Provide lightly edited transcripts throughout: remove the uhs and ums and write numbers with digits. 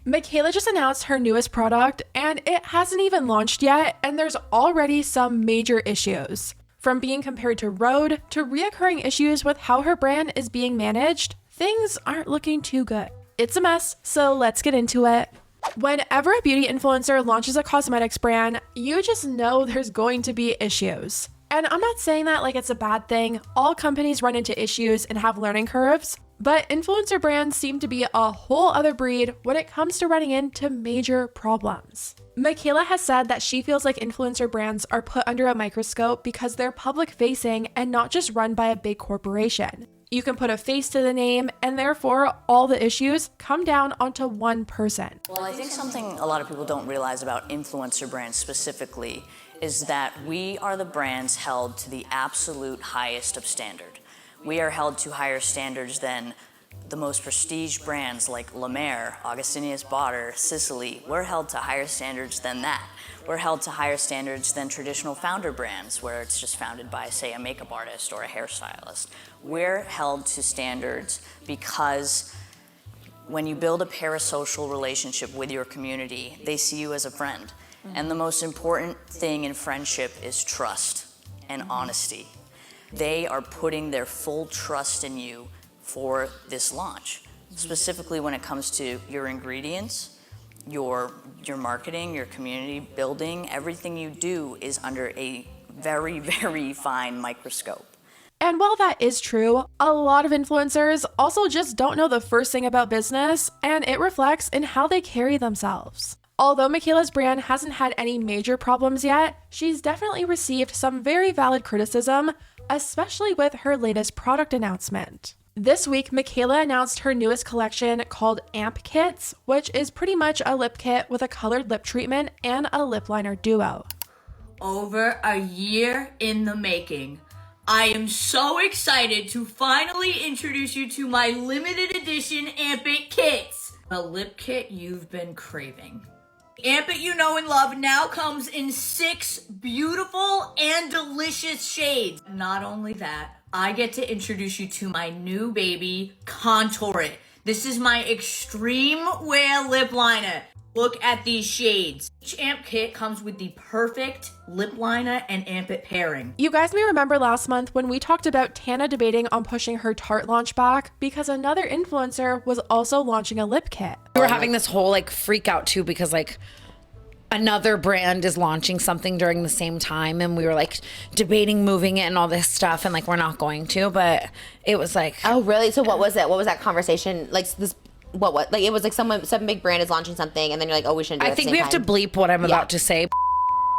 Mikayla just announced her newest product and it hasn't even launched yet, and there's already some major issues. From being compared to Rhode to reoccurring issues with how her brand is being managed, things aren't looking too good. It's a mess, so let's get into it. Whenever a beauty influencer launches a cosmetics brand, you just know there's going to be issues. And I'm not saying that like it's a bad thing. All companies run into issues and have learning curves, but influencer brands seem to be a whole other breed when it comes to running into major problems. Mikayla has said that she feels like influencer brands are put under a microscope because they're public facing and not just run by a big corporation. You can put a face to the name, and therefore all the issues come down onto one person. Well, I think something a lot of people don't realize about influencer brands specifically is that we are the brands held to the absolute highest of standard. We are held to higher standards than the most prestige brands like La Mer, Augustinius Bader, Sicily. We're held to higher standards than that. We're held to higher standards than traditional founder brands where it's just founded by, say, a makeup artist or a hairstylist. We're held to standards because when you build a parasocial relationship with your community, they see you as a friend. And the most important thing in friendship is trust and honesty. They are putting their full trust in you for this launch, specifically when it comes to your ingredients, your marketing, your community building. Everything you do is under a very, very fine microscope. And while that is true, a lot of influencers also just don't know the first thing about business, and it reflects in how they carry themselves. Although Mikayla's brand hasn't had any major problems yet, she's definitely received some very valid criticism, especially with her latest product announcement. This week, Mikayla announced her newest collection called Amp Kits, which is pretty much a lip kit with a colored lip treatment and a lip liner duo. Over a year in the making, I am so excited to finally introduce you to my limited edition Amp It Kits, the lip kit you've been craving. Amp It you know and love now comes in 6 beautiful and delicious shades. Not only that, I get to introduce you to my new baby, Contour It. This is my extreme wear lip liner. Look at these shades. Each Amp kit comes with the perfect lip liner and Amp It pairing. You guys may remember last month when we talked about Tana debating on pushing her Tarte launch back because another influencer was also launching a lip kit. We were having this whole like freak out too because like another brand is launching something during the same time, and we were like debating moving it and all this stuff, and like we're not going to, but it was like, oh really? So what was it? What was that conversation? Like this, what? Like it was like some big brand is launching something, and then you're like, oh, we shouldn't do it I think we have to bleep what I'm about to say.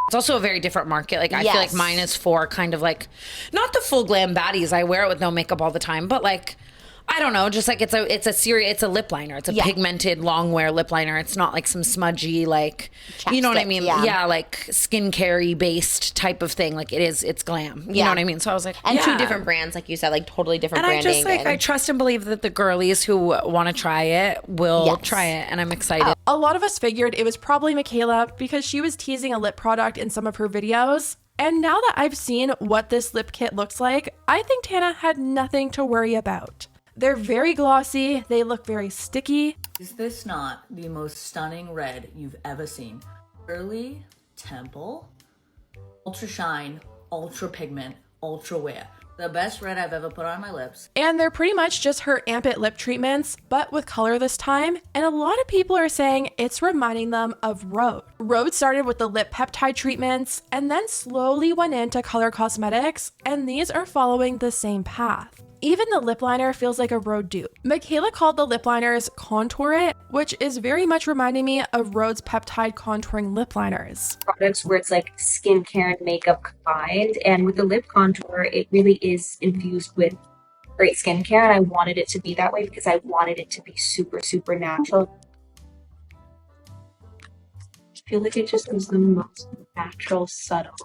It's also a very different market. Like I feel like mine is for kind of like not the full glam baddies. I wear it with no makeup all the time, but like I don't know, just like it's a lip liner. It's a pigmented long wear lip liner. It's not like some smudgy like chapstick, you know what I mean? Yeah, like skincare based type of thing. Like it's glam. You know what I mean? So I was like, and 2 different brands, like you said, like totally different and branding. I just like I trust and believe that the girlies who want to try it will try it, and I'm excited. A lot of us figured it was probably Mikayla because she was teasing a lip product in some of her videos. And now that I've seen what this lip kit looks like, I think Tana had nothing to worry about. They're very glossy, they look very sticky. Is this not the most stunning red you've ever seen? Early Temple, Ultra Shine, Ultra Pigment, Ultra Wear. The best red I've ever put on my lips. And they're pretty much just her Amp It lip treatments, but with color this time. And a lot of people are saying it's reminding them of Rhode. Rhode started with the lip peptide treatments and then slowly went into color cosmetics, and these are following the same path. Even the lip liner feels like a Rhode dupe. Mikayla called the lip liners Contour It, which is very much reminding me of Rhode's peptide contouring lip liners. Products where it's like skincare and makeup combined, and with the lip contour, it really is infused with great skincare, and I wanted it to be that way because I wanted it to be super, super natural. I feel like it just is the most natural, subtle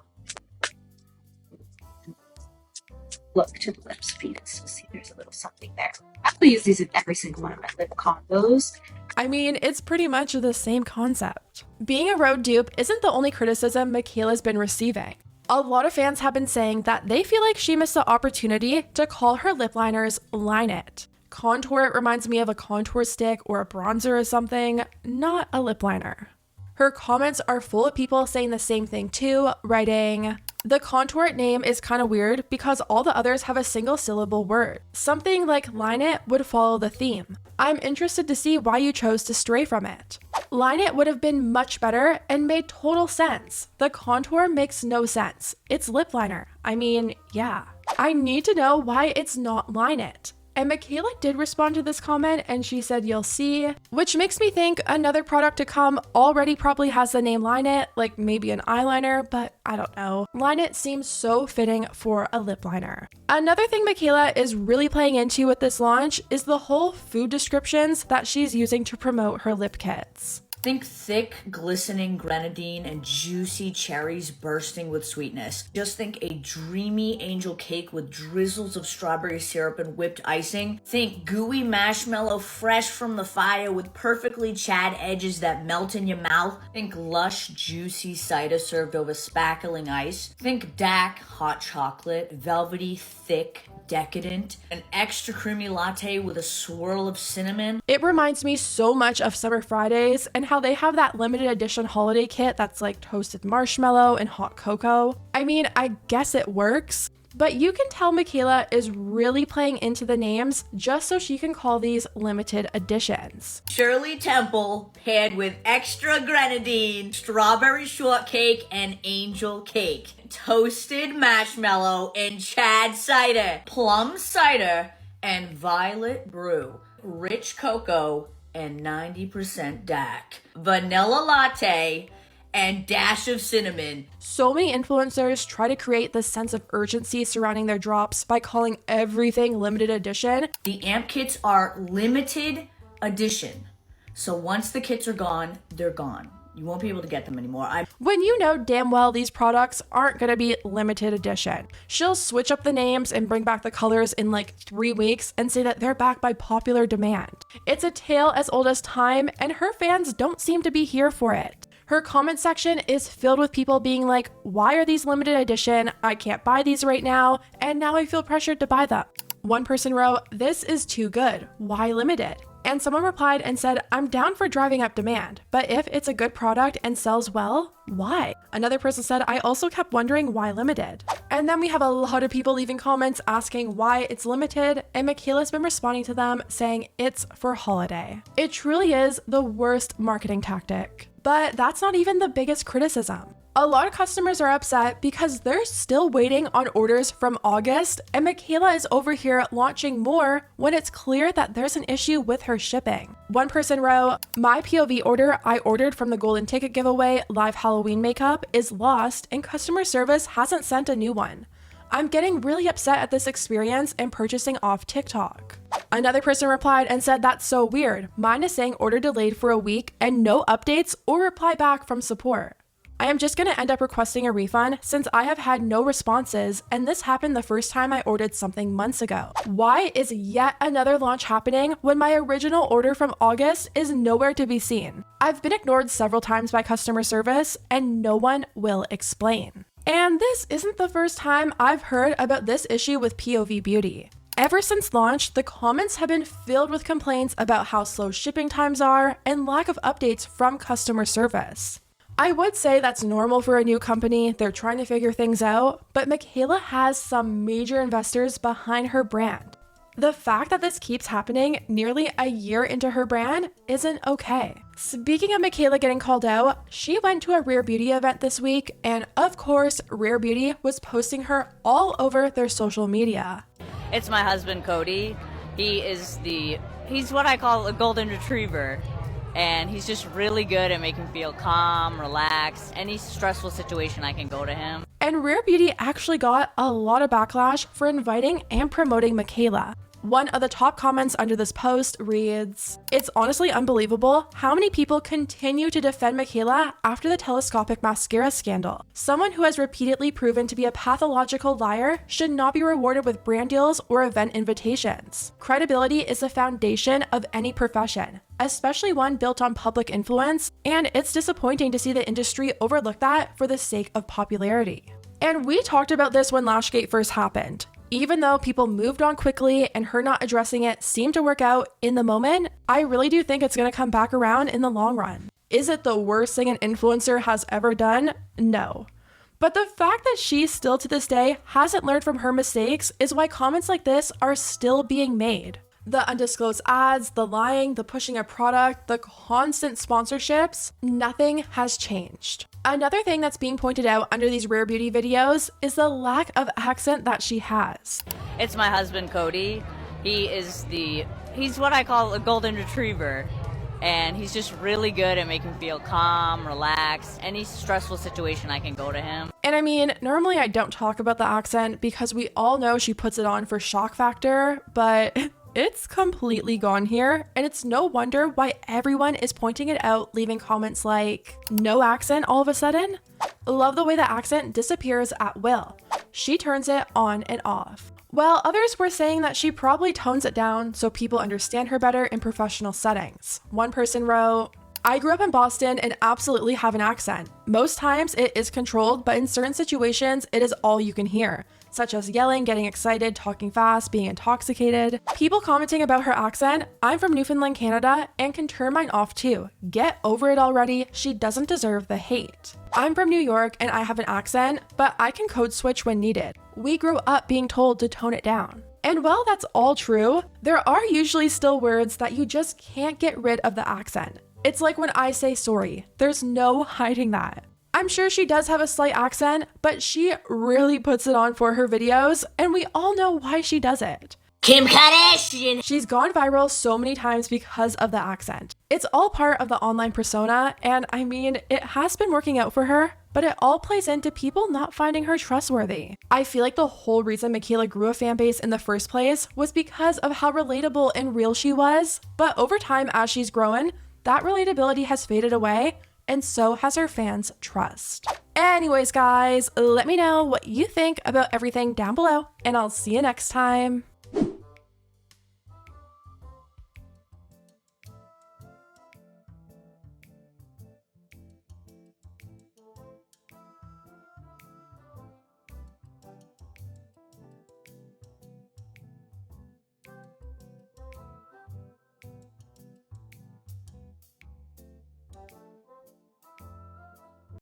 look to the lips. If you can still see there's a little something there. I will use these in every single one of my lip combos. I mean, it's pretty much the same concept. Being a Rhode dupe isn't the only criticism Mikayla's been receiving. A lot of fans have been saying that they feel like she missed the opportunity to call her lip liners Line It. Contour reminds me of a contour stick or a bronzer or something, not a lip liner. Her comments are full of people saying the same thing too, writing, the contour name is kind of weird because all the others have a single syllable word. Something like line it would follow the theme. I'm interested to see why you chose to stray from it. Line it would have been much better and made total sense. The contour makes no sense. It's lip liner. I mean, yeah. I need to know why it's not line it. And Mikayla did respond to this comment and she said, you'll see, which makes me think another product to come already probably has the name Line It, like maybe an eyeliner, but I don't know. Line It seems so fitting for a lip liner. Another thing Mikayla is really playing into with this launch is the whole food descriptions that she's using to promote her lip kits. Think thick, glistening grenadine and juicy cherries bursting with sweetness. Just think a dreamy angel cake with drizzles of strawberry syrup and whipped icing. Think gooey marshmallow fresh from the fire with perfectly chad edges that melt in your mouth. Think lush, juicy cider served over sparkling ice. Think dark, hot chocolate, velvety, thick, decadent, an extra creamy latte with a swirl of cinnamon. It reminds me so much of Summer Fridays and how they have that limited edition holiday kit that's like toasted marshmallow and hot cocoa. I mean, I guess it works, but you can tell Mikayla is really playing into the names just so she can call these limited editions. Shirley Temple paired with extra grenadine, strawberry shortcake, and angel cake. Toasted marshmallow and chad cider, plum cider, and violet brew. Rich cocoa and 90% dark. Vanilla latte and dash of cinnamon. So many influencers try to create this sense of urgency surrounding their drops by calling everything limited edition. The AMP kits are limited edition. So once the kits are gone, they're gone. You won't be able to get them anymore. When you know damn well these products aren't going to be limited edition. She'll switch up the names and bring back the colors in like 3 weeks and say that they're back by popular demand. It's a tale as old as time, and her fans don't seem to be here for it. Her comment section is filled with people being like, why are these limited edition? I can't buy these right now, and now I feel pressured to buy them. One person wrote, this is too good. Why limited? And someone replied and said, I'm down for driving up demand, but if it's a good product and sells well, why? Another person said, I also kept wondering why limited. And then we have a lot of people leaving comments asking why it's limited, and Mikayla's been responding to them saying it's for holiday. It truly is the worst marketing tactic. But that's not even the biggest criticism. A lot of customers are upset because they're still waiting on orders from August, and Mikayla is over here launching more when it's clear that there's an issue with her shipping. One person wrote, my POV order I ordered from the Golden Ticket giveaway live Halloween makeup is lost and customer service hasn't sent a new one. I'm getting really upset at this experience and purchasing off TikTok. Another person replied and said, that's so weird. Mine is saying order delayed for a week and no updates or reply back from support. I am just going to end up requesting a refund since I have had no responses, and this happened the first time I ordered something months ago. Why is yet another launch happening when my original order from August is nowhere to be seen? I've been ignored several times by customer service and no one will explain. And this isn't the first time I've heard about this issue with POV Beauty. Ever since launch, the comments have been filled with complaints about how slow shipping times are and lack of updates from customer service. I would say that's normal for a new company, they're trying to figure things out, but Mikayla has some major investors behind her brand. The fact that this keeps happening nearly a year into her brand isn't okay. Speaking of Mikayla getting called out, she went to a Rare Beauty event this week, and of course, Rare Beauty was posting her all over their social media. It's my husband, Cody. He's what I call a golden retriever. And he's just really good at making me feel calm, relaxed. Any stressful situation, I can go to him. And Rare Beauty actually got a lot of backlash for inviting and promoting Mikayla. One of the top comments under this post reads, it's honestly unbelievable how many people continue to defend Mikayla after the telescopic mascara scandal. Someone who has repeatedly proven to be a pathological liar should not be rewarded with brand deals or event invitations. Credibility is the foundation of any profession, especially one built on public influence, and it's disappointing to see the industry overlook that for the sake of popularity. And we talked about this when Lashgate first happened. Even though people moved on quickly and her not addressing it seemed to work out in the moment, I really do think it's going to come back around in the long run. Is it the worst thing an influencer has ever done? No. But the fact that she still to this day hasn't learned from her mistakes is why comments like this are still being made. The undisclosed ads, the lying, the pushing a product, the constant sponsorships, nothing has changed. Another thing that's being pointed out under these rare beauty videos is the lack of accent that she has. It's my husband, Cody. He's what I call a golden retriever. And he's just really good at making me feel calm, relaxed. Any stressful situation, I can go to him. And I mean, normally I don't talk about the accent because we all know she puts it on for shock factor, but it's completely gone here. And it's no wonder why everyone is pointing it out, leaving comments like, no accent all of a sudden? Love the way the accent disappears at will. She turns it on and off. While others were saying that she probably tones it down so people understand her better in professional settings. One person wrote, I grew up in Boston and absolutely have an accent. Most times it is controlled, but in certain situations, it is all you can hear, such as yelling, getting excited, talking fast, being intoxicated. People commenting about her accent, I'm from Newfoundland, Canada, and can turn mine off too. Get over it already, she doesn't deserve the hate. I'm from New York and I have an accent, but I can code switch when needed. We grew up being told to tone it down. And while that's all true, there are usually still words that you just can't get rid of the accent. It's like when I say sorry, there's no hiding that. I'm sure she does have a slight accent, but she really puts it on for her videos, and we all know why she does it. Kim Kardashian! She's gone viral so many times because of the accent. It's all part of the online persona, and I mean, it has been working out for her, but it all plays into people not finding her trustworthy. I feel like the whole reason Mikayla grew a fan base in the first place was because of how relatable and real she was, but over time as she's grown, that relatability has faded away, and so has her fans' trust. Anyways, guys, let me know what you think about everything down below, and I'll see you next time.